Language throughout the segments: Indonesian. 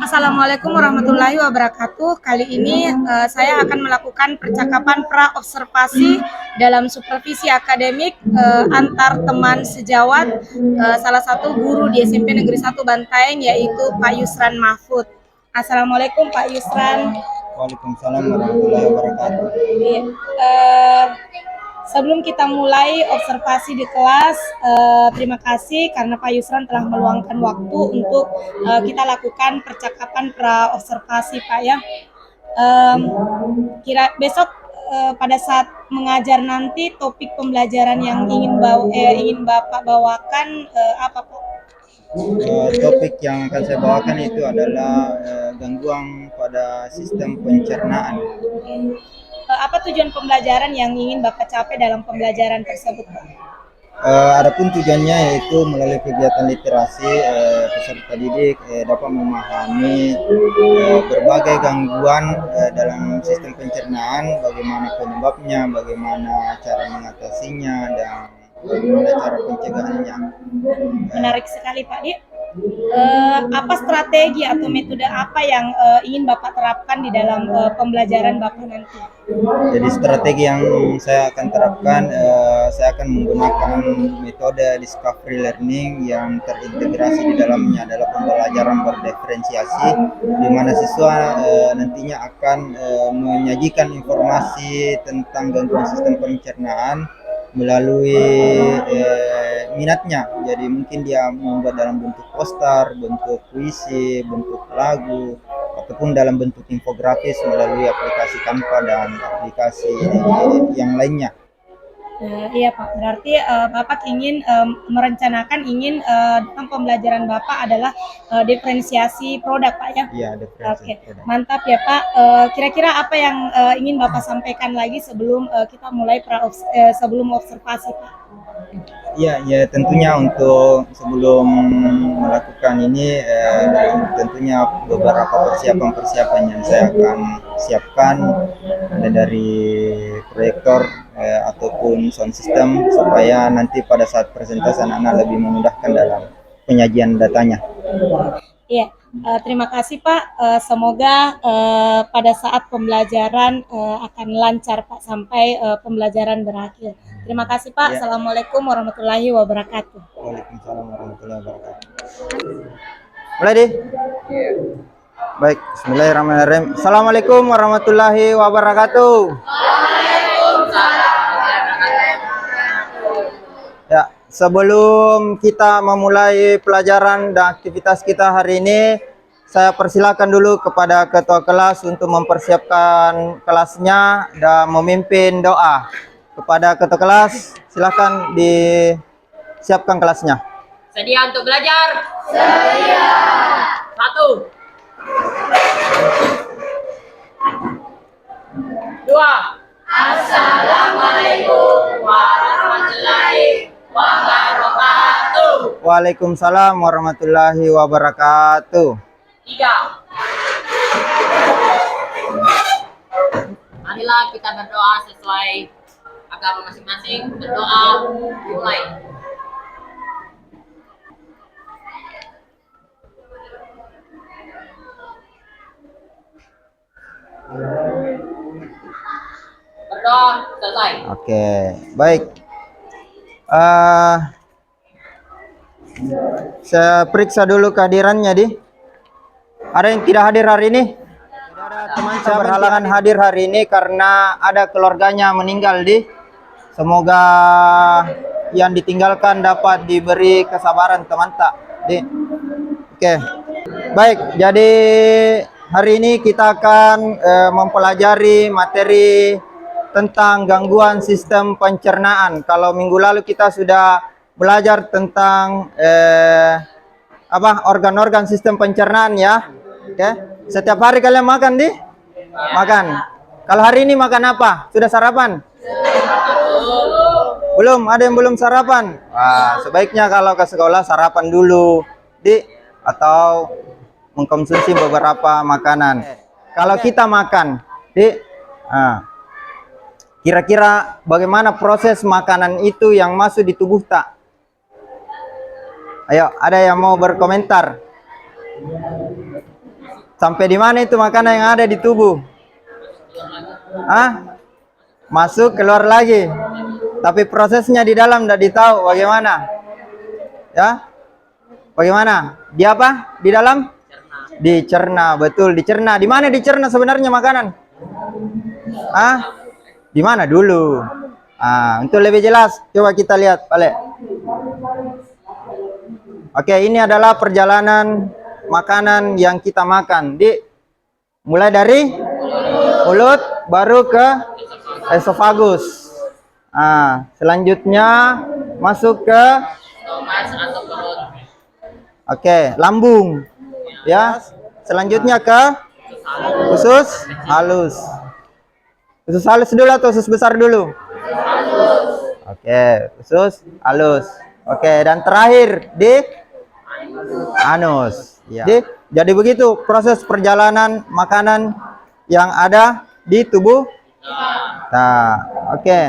Assalamualaikum warahmatullahi wabarakatuh. Kali ini saya akan melakukan percakapan pra-observasi dalam supervisi akademik antar teman sejawat salah satu guru di SMP Negeri 1 Bantaeng, yaitu Pak Yusran Mahfud. Assalamualaikum Pak Yusran. Waalaikumsalam warahmatullahi wabarakatuh. Iya. Sebelum kita mulai observasi di kelas, terima kasih karena Pak Yusran telah meluangkan waktu untuk kita lakukan percakapan pra-observasi, Pak ya. Kira besok pada saat mengajar nanti topik pembelajaran yang ingin Bapak bawakan apa, Pak? Topik yang akan saya bawakan itu adalah gangguan pada sistem pencernaan. Apa tujuan pembelajaran yang ingin Bapak capai dalam pembelajaran tersebut, Pak? Adapun tujuannya yaitu melalui kegiatan literasi peserta didik dapat memahami berbagai gangguan dalam sistem pencernaan, bagaimana penyebabnya, bagaimana cara mengatasinya, dan bagaimana cara pencegahannya. Menarik sekali Pak Di. Apa strategi atau metode apa yang ingin Bapak terapkan di dalam pembelajaran Bapak nanti? Jadi strategi yang saya akan terapkan, saya akan menggunakan metode discovery learning yang terintegrasi di dalamnya adalah pembelajaran berdiferensiasi, di mana siswa nantinya akan menyajikan informasi tentang gangguan sistem pencernaan melalui minatnya. Jadi mungkin dia membuat dalam bentuk poster, bentuk puisi, bentuk lagu, ataupun dalam bentuk infografis melalui aplikasi Canva dan aplikasi yang lainnya. Iya Pak, berarti Bapak ingin merencanakan tentang pembelajaran Bapak adalah diferensiasi produk Pak ya? Iya, Oke, mantap ya Pak. Kira-kira apa yang ingin Bapak sampaikan lagi sebelum kita mulai sebelum observasi Pak? Ya, tentunya untuk sebelum melakukan ini tentunya beberapa persiapan yang saya akan siapkan, ada dari proyektor ataupun sound system, supaya nanti pada saat presentasi anak-anak lebih memudahkan dalam penyajian datanya. Iya, terima kasih Pak. Semoga pada saat pembelajaran akan lancar Pak sampai pembelajaran berakhir. Terima kasih Pak. Ya. Assalamualaikum warahmatullahi wabarakatuh. Waalaikumsalam warahmatullahi wabarakatuh. Mulai deh. Baik, bismillahirrahmanirrahim. Assalamualaikum warahmatullahi wabarakatuh. Ya, sebelum kita memulai pelajaran dan aktivitas kita hari ini, saya persilakan dulu kepada ketua kelas untuk mempersiapkan kelasnya dan memimpin doa. Kepada ketua kelas, silakan disiapkan kelasnya. Sedia untuk belajar? Sedia. 1, 2. Assalamualaikum warahmatullahi wabarakatuh. Waalaikumsalam warahmatullahi wabarakatuh. 3. Marilah kita berdoa sesuai agama masing-masing. Berdoa mulai. Berdoa selesai. Oke, baik. Saya periksa dulu kehadirannya di. Ada yang tidak hadir hari ini? Tidak ada teman saya berhalangan hadir hari ini karena ada keluarganya meninggal di. Semoga yang ditinggalkan dapat diberi kesabaran teman tak di. Oke. Baik, jadi hari ini kita akan mempelajari materi tentang gangguan sistem pencernaan. Kalau minggu lalu kita sudah belajar tentang organ-organ sistem pencernaan ya. Oke. Setiap hari kalian makan di? Makan. Kalau hari ini makan apa? Sudah sarapan? Belum, ada yang belum sarapan. Wah, sebaiknya kalau ke sekolah sarapan dulu di, atau mengkonsumsi beberapa makanan. Kalau kita makan di, kira-kira bagaimana proses makanan itu yang masuk di tubuh tak? Ayo, ada yang mau berkomentar? Sampai di mana itu makanan yang ada di tubuh? Ah, masuk keluar lagi. Tapi prosesnya di dalam tidak ditahu bagaimana. Ya, bagaimana? Di apa? Di dalam? Dicerna, betul, dicerna. Di mana dicerna sebenarnya makanan? Ah, di mana dulu? Ah, untuk lebih jelas, coba kita lihat, balik. Oke, ini adalah perjalanan makanan yang kita makan. Mulai dari mulut, baru ke esofagus. Ah, selanjutnya masuk ke lambung. Ya, selanjutnya ke usus halus. Usus halus dulu atau usus besar dulu? Oke, usus halus. Oke, dan terakhir di anus. Ya. Jadi begitu proses perjalanan makanan yang ada di tubuh. Nah, oke.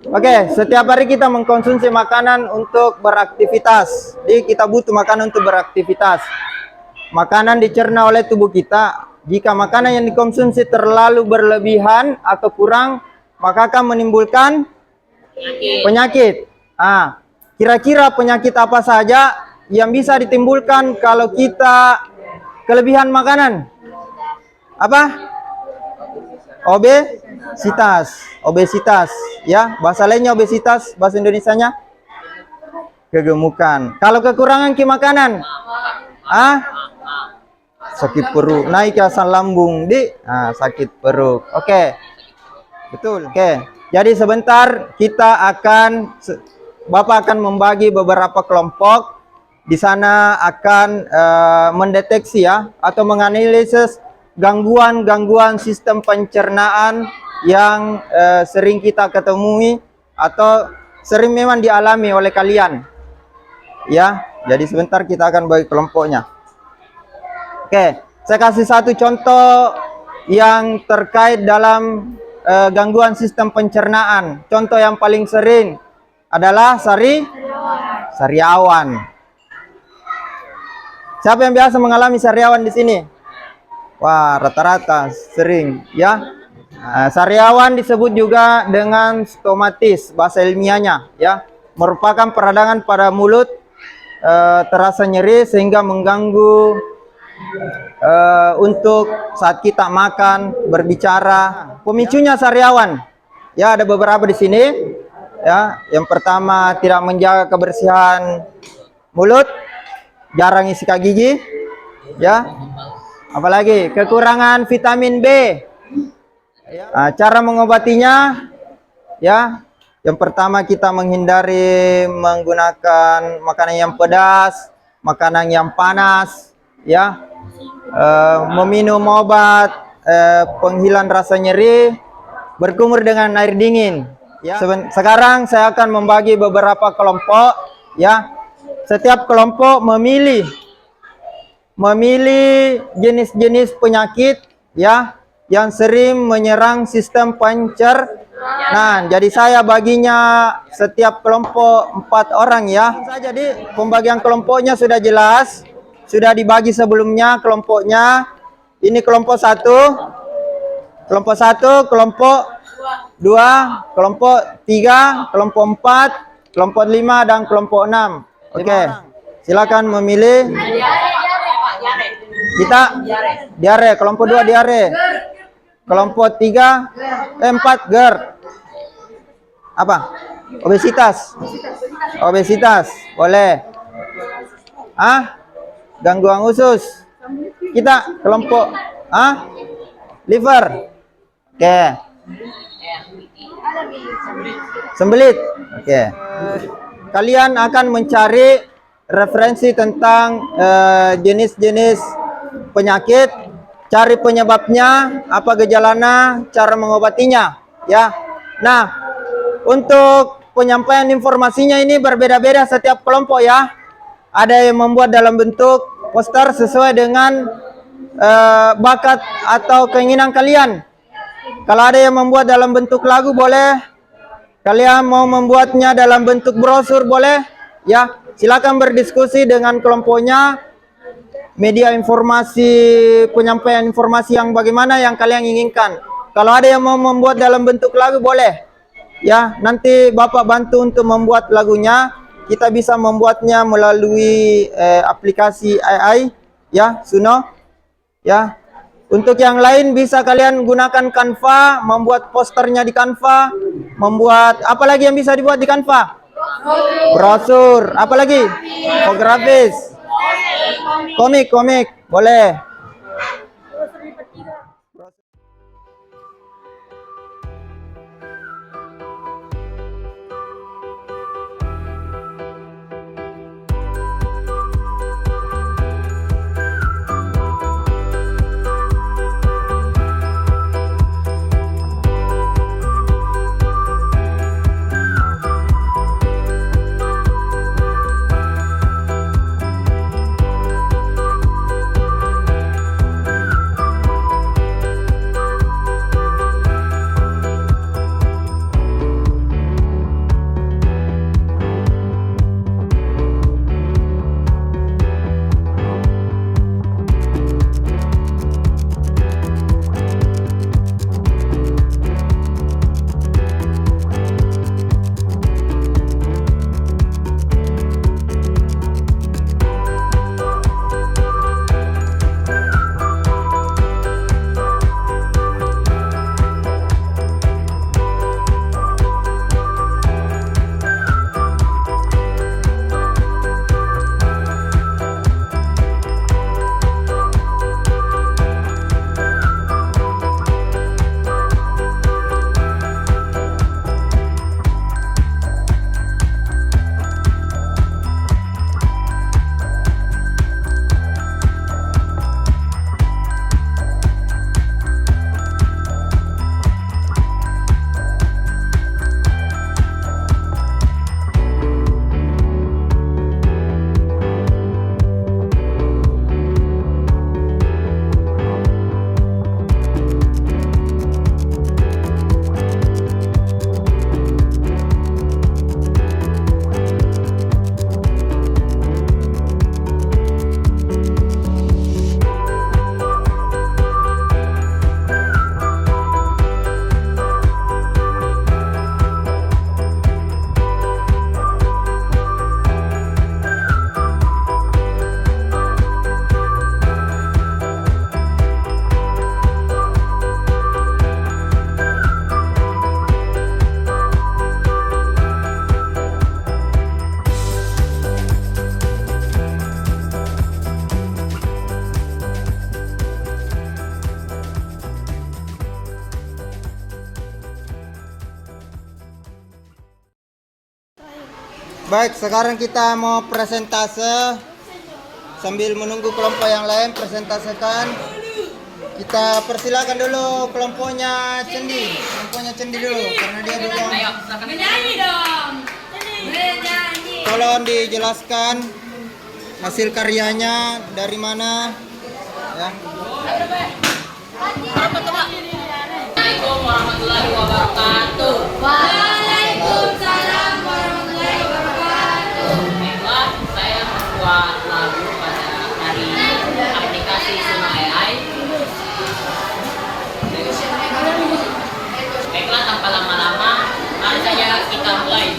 Oke, setiap hari kita mengkonsumsi makanan untuk beraktivitas. Jadi kita butuh makanan untuk beraktivitas. Makanan dicerna oleh tubuh kita. Jika makanan yang dikonsumsi terlalu berlebihan atau kurang, maka akan menimbulkan penyakit. Ah, kira-kira penyakit apa saja yang bisa ditimbulkan kalau kita kelebihan makanan? Apa? Obesitas, ya. Bahasa lainnya obesitas, bahasa Indonesianya kegemukan. Kalau kekurangan makanan, sakit perut, naik ke asam lambung, sakit perut. Oke. Betul. Oke. Jadi sebentar Bapak akan membagi beberapa kelompok. Di sana akan mendeteksi ya atau menganalisis gangguan-gangguan sistem pencernaan yang sering kita ketemui atau sering memang dialami oleh kalian. Ya, jadi sebentar kita akan bagi kelompoknya. Oke, saya kasih satu contoh yang terkait dalam gangguan sistem pencernaan. Contoh yang paling sering adalah sariawan. Siapa yang biasa mengalami sariawan di sini? Wah, rata-rata sering, ya. Sariawan disebut juga dengan stomatis, bahasa ilmiahnya, ya. Merupakan peradangan pada mulut, terasa nyeri sehingga mengganggu untuk saat kita makan, berbicara. Pemicunya sariawan, ya ada beberapa di sini, ya. Yang pertama, tidak menjaga kebersihan mulut, jarang isi gigi, ya. Apalagi kekurangan vitamin B. Cara mengobatinya, ya. Yang pertama kita menghindari menggunakan makanan yang pedas, makanan yang panas, ya. Meminum obat penghilang rasa nyeri, berkumur dengan air dingin. Ya. Sekarang saya akan membagi beberapa kelompok, ya. Setiap kelompok memilih jenis-jenis penyakit, ya, yang sering menyerang sistem pencernaan. Jadi saya baginya setiap kelompok 4 orang, ya. Jadi pembagian kelompoknya sudah jelas, sudah dibagi sebelumnya kelompoknya. Ini kelompok 1, kelompok 2, kelompok 3, kelompok 4, kelompok 5 dan kelompok 6. Oke, silakan memilih. Kita diare, kelompok 2 diare, kelompok 4 GERD. Apa? Obesitas, boleh. Gangguan usus. Kita kelompok liver. Oke. Sembelit. Oke. Kalian akan mencari referensi tentang jenis-jenis penyakit, cari penyebabnya, apa gejalanya, cara mengobatinya, ya. Nah, untuk penyampaian informasinya ini berbeda-beda setiap kelompok, ya. Ada yang membuat dalam bentuk poster sesuai dengan bakat atau keinginan kalian. Kalau ada yang membuat dalam bentuk lagu, boleh. Kalian mau membuatnya dalam bentuk brosur, boleh, ya. Silakan berdiskusi dengan kelompoknya. media informasi, penyampaian informasi yang bagaimana yang kalian inginkan. Kalau ada yang mau membuat dalam bentuk lagu boleh. Ya, nanti Bapak bantu untuk membuat lagunya. Kita bisa membuatnya melalui aplikasi AI, ya, Suno. Ya. Untuk yang lain bisa kalian gunakan Canva, membuat posternya di Canva, membuat apa lagi yang bisa dibuat di Canva? Brosur, apa lagi? Infografis. Komik, boleh. Baik, sekarang kita mau presentase. Sambil menunggu kelompok yang lain presentasikan, kita persilakan dulu kelompoknya Cendi. Kelompoknya Cendi dulu, karena dia dulu. Ayo, silakan menyanyi dong. Menyanyi. Tolong dijelaskan hasil karyanya dari mana, ya. Assalamualaikum warahmatullahi wabarakatuh. Waalaikumsalam warahmatullahi wabarakatuh. Baiklah, saya membuat lagu pada hari aplikasi Suno AI. Baiklah, tanpa lama-lama, mari saja kita mulai.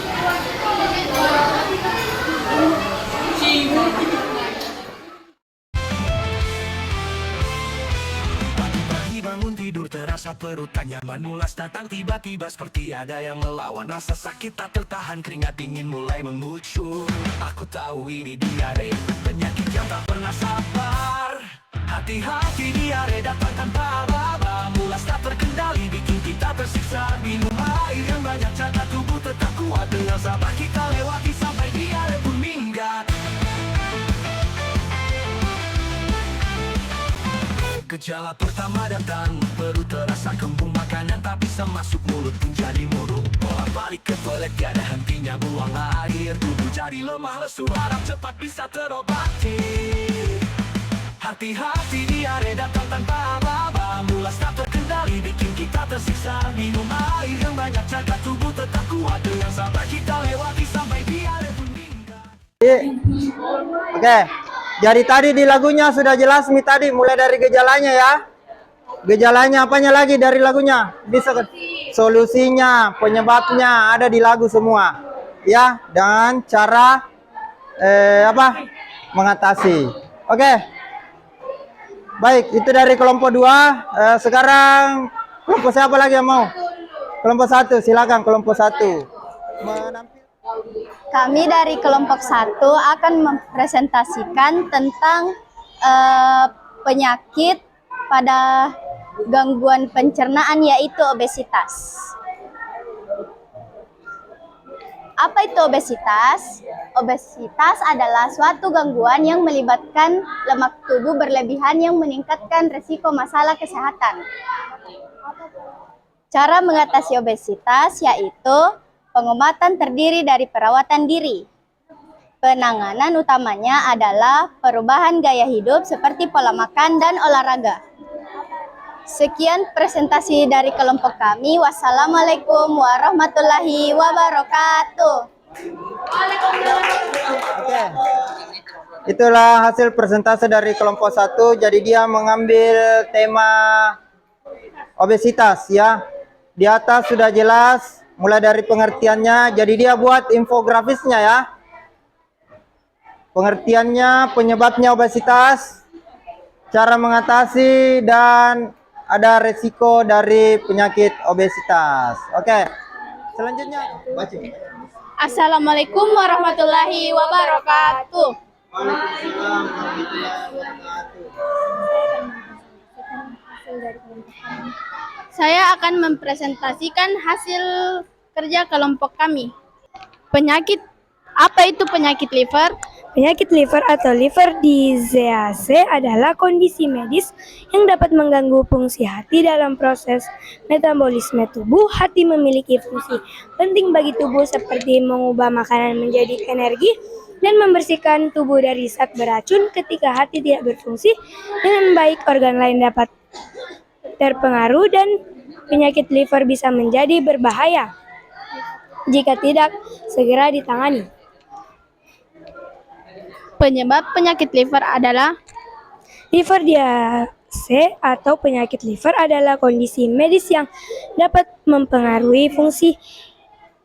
Pagi bangun tidur terasa perut tak nyaman, mulas datang tiba-tiba seperti ada yang melawan. Rasa sakit tak tertahan, keringat dingin mulai mengucur. Aku tahu ini diare, penyakit yang tak pernah sabar. Hati-hati, diare datang tanpa aba-aba. Mulas tak terkendali bikin kita tersiksa. Minum air yang banyak, jaga tubuh tetap kuat. Dengan sabar kita lewati sampai diare pun minggat. Gejala pertama datang, perut terasa kembung, makanan tak bisa masuk mulut pun jadi murung. Bolak-balik ke toilet tiada hentinya, buang air, tubuh jadi lemah lesu, harap cepat bisa terobati. Hati-hati, diare datang tanpa aba-aba. Mulas tak terkendali bikin kita tersiksa. Minum air yang banyak, jaga tubuh tetap kuat. Dengan sabar kita lewati sampai diare pun minggat. Oke, Jadi tadi di lagunya sudah jelas nih tadi, mulai dari gejalanya ya. Gejalanya apanya lagi dari lagunya? Bisa kan? Solusinya, penyebabnya ada di lagu semua. Ya, dan cara mengatasi. Oke. Baik, itu dari kelompok 2. Sekarang kelompok siapa lagi yang mau? Kelompok 1, silakan kelompok 1. Kami dari kelompok 1 akan mempresentasikan tentang penyakit pada gangguan pencernaan, yaitu obesitas. Apa itu obesitas? Obesitas adalah suatu gangguan yang melibatkan lemak tubuh berlebihan yang meningkatkan risiko masalah kesehatan. Cara mengatasi obesitas yaitu pengobatan terdiri dari perawatan diri. Penanganan utamanya adalah perubahan gaya hidup seperti pola makan dan olahraga. Sekian presentasi dari kelompok kami. Wassalamualaikum warahmatullahi wabarakatuh. Oke. Itulah hasil presentasi dari kelompok 1. Jadi dia mengambil tema obesitas ya. Di atas sudah jelas mulai dari pengertiannya. Jadi dia buat infografisnya ya. Pengertiannya, penyebabnya obesitas, cara mengatasi, dan ada resiko dari penyakit obesitas. Oke. Selanjutnya baca. Assalamualaikum warahmatullahi wabarakatuh. Waalaikumsalam warahmatullahi wabarakatuh. Saya akan mempresentasikan hasil kerja kelompok kami. Apa itu penyakit liver? Penyakit liver atau liver disease adalah kondisi medis yang dapat mengganggu fungsi hati dalam proses metabolisme tubuh. Hati memiliki fungsi penting bagi tubuh seperti mengubah makanan menjadi energi dan membersihkan tubuh dari zat beracun. Ketika hati tidak berfungsi dengan baik, organ lain dapat terpengaruh dan penyakit liver bisa menjadi berbahaya jika tidak segera ditangani. Penyebab penyakit liver adalah liver disease atau penyakit liver adalah kondisi medis yang dapat mempengaruhi fungsi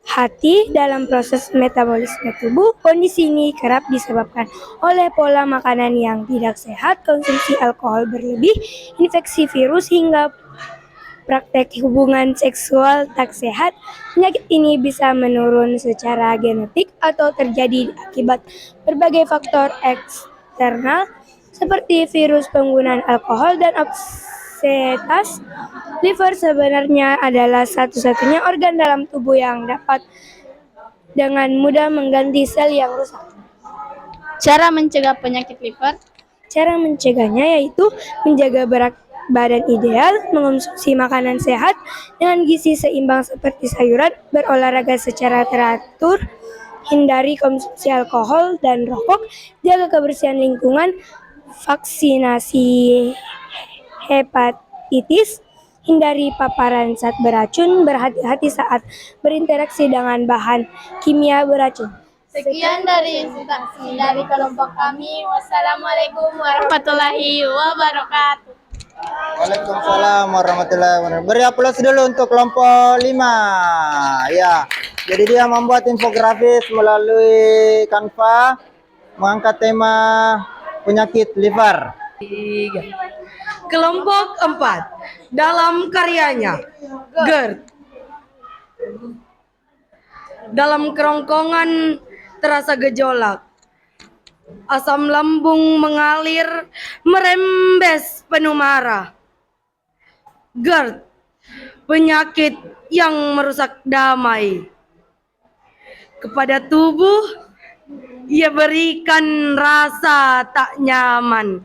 hati dalam proses metabolisme tubuh. Kondisi ini kerap disebabkan oleh pola makanan yang tidak sehat, konsumsi alkohol berlebih, infeksi virus, hingga praktek hubungan seksual tak sehat. Penyakit ini bisa menurun secara genetik atau terjadi akibat berbagai faktor eksternal seperti virus, penggunaan alkohol, dan obesitas. Liver sebenarnya adalah satu-satunya organ dalam tubuh yang dapat dengan mudah mengganti sel yang rusak. cara mencegah penyakit liver. Cara mencegahnya yaitu menjaga berat badan ideal, mengonsumsi makanan sehat dengan gizi seimbang seperti sayuran, berolahraga secara teratur, hindari konsumsi alkohol dan rokok, jaga kebersihan lingkungan, vaksinasi hepatitis, hindari paparan zat beracun, berhati-hati saat berinteraksi dengan bahan kimia beracun. Sekian dari kelompok kami. Wassalamualaikum warahmatullahi wabarakatuh. Waalaikumsalam warahmatullahi wabarakatuh. Beri aplaus dulu untuk kelompok 5. Ya, jadi dia membuat infografis melalui Canva mengangkat tema penyakit liver. Kelompok 4 dalam karyanya GERD. Dalam kerongkongan terasa gejolak. Asam lambung mengalir, merembes penuh marah. GERD, penyakit yang merusak damai. Kepada tubuh, ia berikan rasa tak nyaman.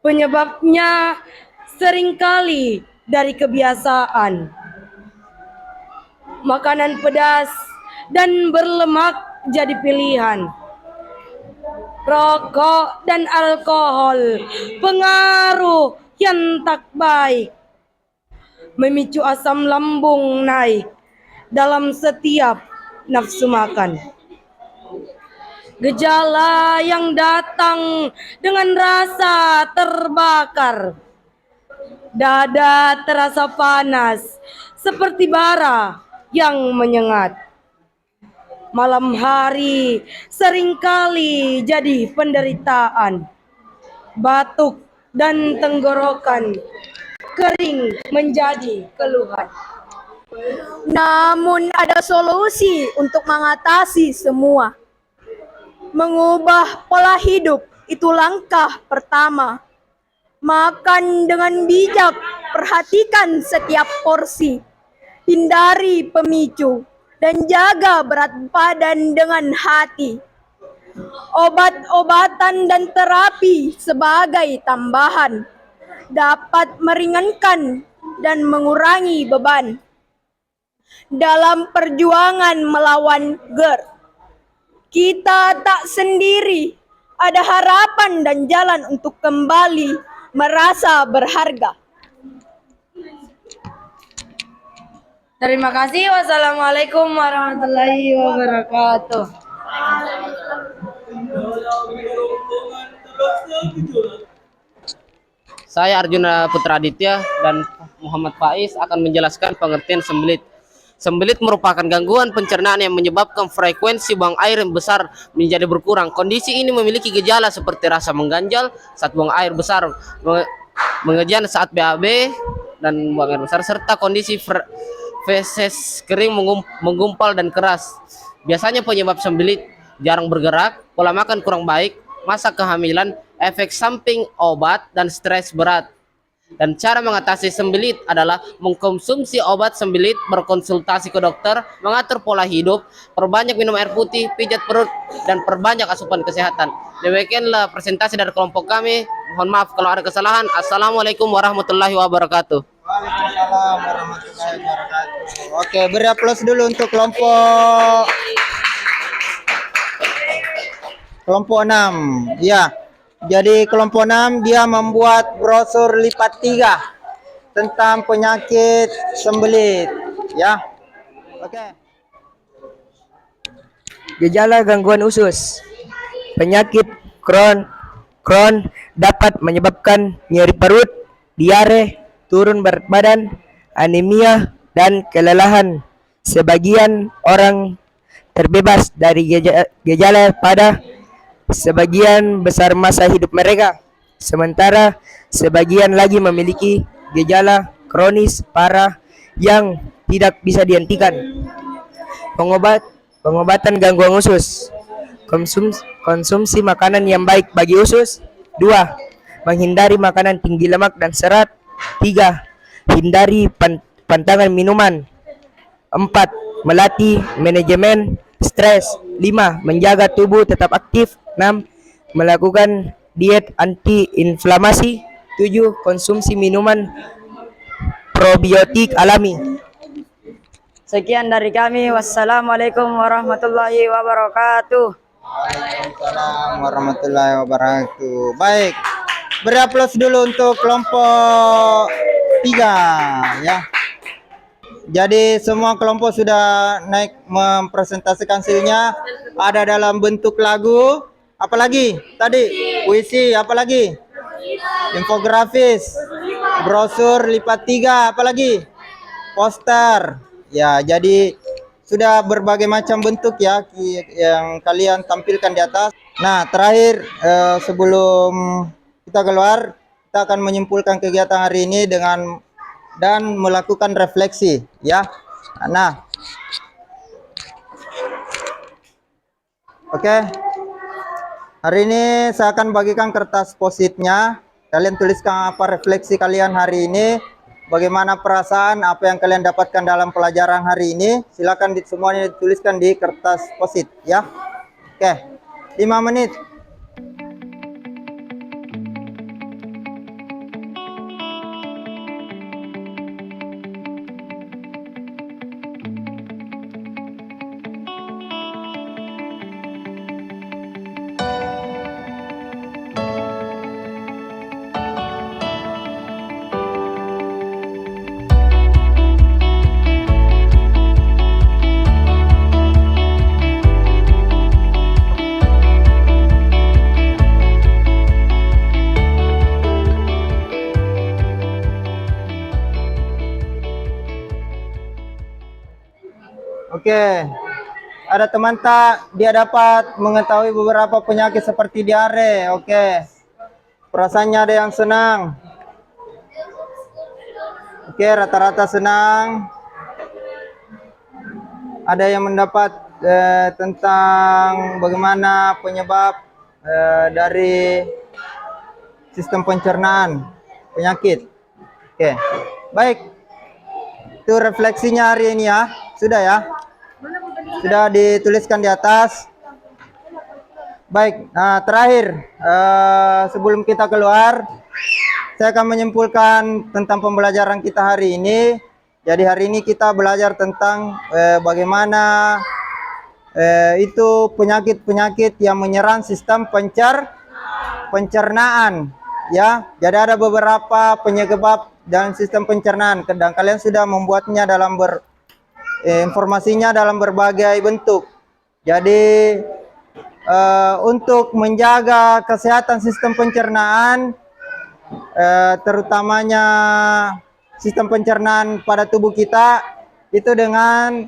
Penyebabnya seringkali dari kebiasaan. Makanan pedas dan berlemak jadi pilihan. Rokok dan alkohol, pengaruh yang tak baik, memicu asam lambung naik dalam setiap nafsu makan. Gejala yang datang dengan rasa terbakar. Dada terasa panas seperti bara yang menyengat. Malam hari seringkali jadi penderitaan. Batuk dan tenggorokan kering menjadi keluhan. Namun ada solusi untuk mengatasi semua. Mengubah pola hidup itu langkah pertama. Makan dengan bijak, perhatikan setiap porsi. Hindari pemicu dan jaga berat badan dengan hati. Obat-obatan dan terapi sebagai tambahan dapat meringankan dan mengurangi beban dalam perjuangan melawan GERD. Kita tak sendiri, ada harapan dan jalan untuk kembali merasa berharga. Terima kasih. Wassalamualaikum warahmatullahi wabarakatuh. Saya Arjuna Putra Aditya dan Muhammad Faiz akan menjelaskan pengertian sembelit. Sembelit merupakan gangguan pencernaan yang menyebabkan frekuensi buang air yang besar menjadi berkurang. Kondisi ini memiliki gejala seperti rasa mengganjal saat buang air besar, mengejan saat BAB dan buang air besar, serta kondisi feses kering menggumpal dan keras. Biasanya penyebab sembelit jarang bergerak, pola makan kurang baik, masa kehamilan, efek samping obat, dan stres berat. Dan cara mengatasi sembelit adalah mengkonsumsi obat sembelit, berkonsultasi ke dokter, mengatur pola hidup, perbanyak minum air putih, pijat perut, dan perbanyak asupan kesehatan. Demikianlah presentasi dari kelompok kami. Mohon maaf kalau ada kesalahan. Assalamualaikum warahmatullahi wabarakatuh. Waalaikumsalam warahmatullahi wabarakatuh. Oke, beri aplaus dulu untuk kelompok 6. Ya. Jadi kelompok 6 dia membuat brosur lipat 3 tentang penyakit sembelit, ya. Oke. Gejala gangguan usus. Penyakit Crohn dapat menyebabkan nyeri perut, diare, turun berat badan, anemia, dan kelelahan. Sebagian orang terbebas dari gejala pada sebagian besar masa hidup mereka, sementara sebagian lagi memiliki gejala kronis parah yang tidak bisa dihentikan. Pengobatan gangguan usus. Konsumsi makanan yang baik bagi usus. 2. Menghindari makanan tinggi lemak dan serat. 3. Hindari pantangan minuman. 4. Melatih manajemen stres. 5. Menjaga tubuh tetap aktif. 6. Melakukan diet anti-inflamasi. 7. Konsumsi minuman probiotik alami. Sekian dari kami. Wassalamualaikum warahmatullahi wabarakatuh. Waalaikumsalam warahmatullahi wabarakatuh. Baik, beri aplaus dulu untuk kelompok 3, ya. Jadi semua kelompok sudah naik mempresentasikan hasilnya. Ada dalam bentuk lagu, apalagi tadi puisi, apalagi infografis, brosur lipat 3, apalagi poster. Ya, jadi sudah berbagai macam bentuk ya yang kalian tampilkan di atas. Nah, terakhir sebelum kita keluar, kita akan menyimpulkan kegiatan hari ini dan melakukan refleksi, ya. Nah, oke. Hari ini saya akan bagikan kertas post-it-nya. Kalian tuliskan apa refleksi kalian hari ini, bagaimana perasaan, apa yang kalian dapatkan dalam pelajaran hari ini. Silakan semuanya dituliskan di kertas post-it, ya. Oke, 5 menit. Oke. Ada teman tak dia dapat mengetahui beberapa penyakit seperti diare? Oke. Perasaannya ada yang senang. Oke, rata-rata senang. Ada yang mendapat tentang bagaimana penyebab dari sistem pencernaan penyakit. Oke, baik. Itu refleksinya hari ini ya. Sudah ya? Sudah dituliskan di atas. Baik, nah terakhir sebelum kita keluar, saya akan menyimpulkan tentang pembelajaran kita hari ini. Jadi hari ini kita belajar tentang bagaimana itu penyakit-penyakit yang menyerang sistem pencernaan. Ya, jadi ada beberapa penyebab dan sistem pencernaan. Dan kalian sudah membuatnya dalam informasinya dalam berbagai bentuk. Jadi untuk menjaga kesehatan sistem pencernaan, terutamanya sistem pencernaan pada tubuh kita, itu dengan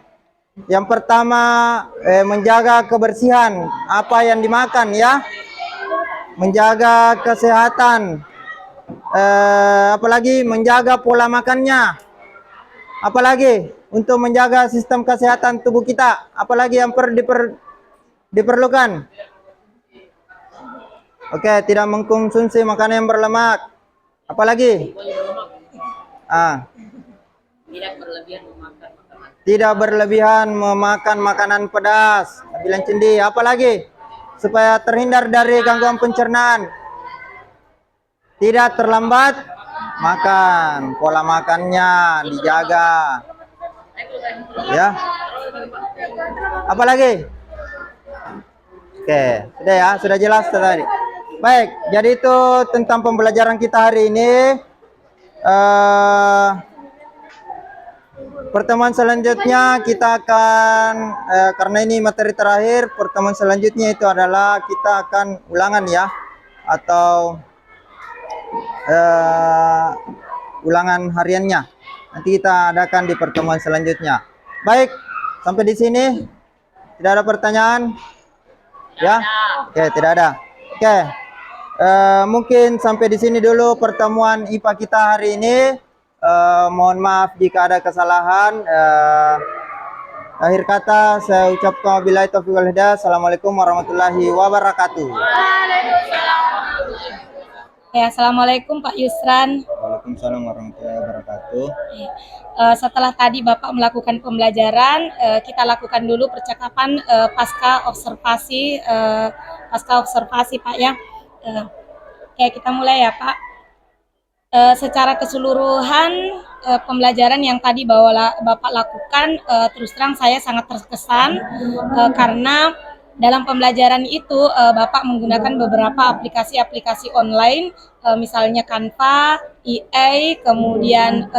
yang pertama menjaga kebersihan apa yang dimakan ya, menjaga kesehatan, apalagi menjaga pola makannya, apalagi untuk menjaga sistem kesehatan tubuh kita, apalagi yang diperlukan. Oke, tidak mengkonsumsi makanan yang berlemak. Apalagi? Tidak berlebihan memakan makanan pedas, bilang cendi. Apalagi? Supaya terhindar dari gangguan pencernaan. Tidak terlambat makan, pola makannya dijaga. Ya. Apalagi? Oke, sudah ya, sudah jelas tadi. Baik, jadi itu tentang pembelajaran kita hari ini. Pertemuan selanjutnya kita akan karena ini materi terakhir, pertemuan selanjutnya itu adalah kita akan ulangan ya, atau ulangan hariannya. Nanti kita adakan di pertemuan selanjutnya. Baik, sampai di sini tidak ada pertanyaan? Ya? Oke, tidak ada. Oke. Mungkin sampai di sini dulu pertemuan IPA kita hari ini. Mohon maaf jika ada kesalahan. Akhir kata saya ucapkan wabillahi taufiq wal hidayah. Assalamualaikum warahmatullahi wabarakatuh. Ya, assalamualaikum Pak Yusran. Waalaikumsalam warahmatullahi wabarakatuh. Setelah tadi Bapak melakukan pembelajaran, kita lakukan dulu percakapan pasca observasi Pak ya. Oke, kita mulai ya Pak. Secara keseluruhan pembelajaran yang tadi Bapak lakukan, terus terang saya sangat terkesan karena dalam pembelajaran itu Bapak menggunakan beberapa aplikasi-aplikasi online, misalnya Canva, EA, kemudian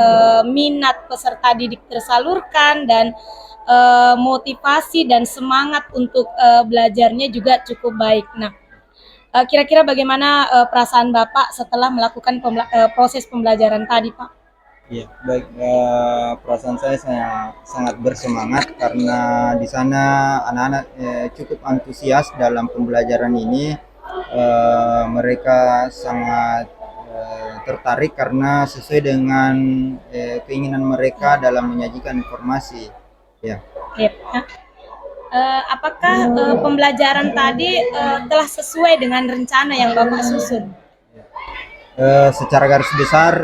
minat peserta didik tersalurkan, dan motivasi dan semangat untuk belajarnya juga cukup baik. Nah, kira-kira bagaimana perasaan Bapak setelah melakukan proses pembelajaran tadi, Pak? Ya, baik. Perasaan saya sangat bersemangat karena di sana anak-anak cukup antusias dalam pembelajaran ini. Mereka sangat tertarik karena sesuai dengan keinginan mereka dalam menyajikan informasi. Ya. Ya. Apakah pembelajaran tadi telah sesuai dengan rencana yang Bapak susun? Secara garis besar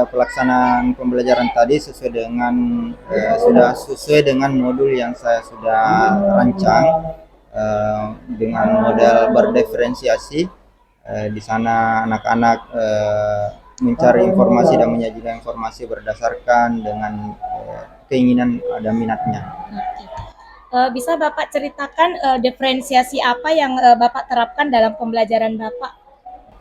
pelaksanaan pembelajaran tadi sudah sesuai dengan modul yang saya sudah rancang dengan model berdiferensiasi. Di sana anak-anak mencari informasi dan menyajikan informasi berdasarkan dengan keinginan dan minatnya. Bisa Bapak ceritakan diferensiasi apa yang Bapak terapkan dalam pembelajaran Bapak?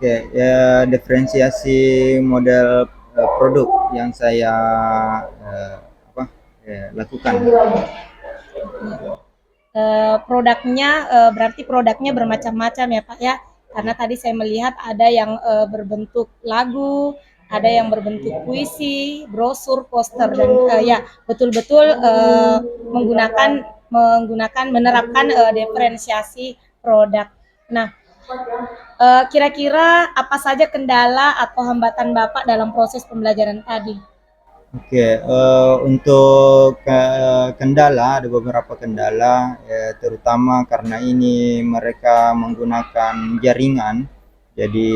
Oke, ya, diferensiasi model produk yang saya lakukan. Produknya berarti produknya bermacam-macam ya Pak ya, karena tadi saya melihat ada yang berbentuk lagu, ada yang berbentuk puisi, brosur, poster, dan ya betul-betul menerapkan diferensiasi produk. Nah, kira-kira apa saja kendala atau hambatan Bapak dalam proses pembelajaran tadi? Oke, untuk kendala, ada beberapa kendala, terutama karena ini mereka menggunakan jaringan. Jadi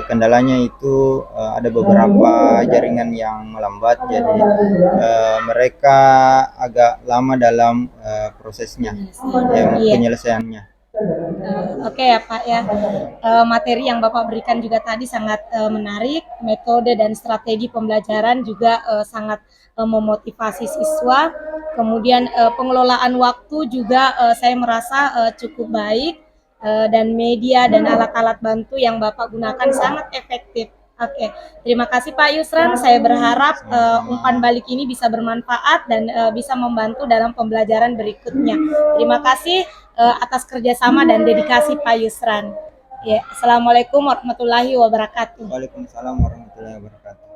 kendalanya itu ada beberapa jaringan yang melambat, jadi mereka agak lama dalam prosesnya, penyelesaiannya. Oke ya Pak ya, materi yang Bapak berikan juga tadi sangat menarik, metode dan strategi pembelajaran juga sangat memotivasi siswa, kemudian pengelolaan waktu juga saya merasa cukup baik, dan media dan alat-alat bantu yang Bapak gunakan sangat efektif. Oke, terima kasih Pak Yusran. Saya berharap umpan balik ini bisa bermanfaat dan bisa membantu dalam pembelajaran berikutnya. Terima kasih atas kerjasama dan dedikasi Pak Yusran. Ya, Assalamualaikum warahmatullahi wabarakatuh. Waalaikumsalam warahmatullahi wabarakatuh.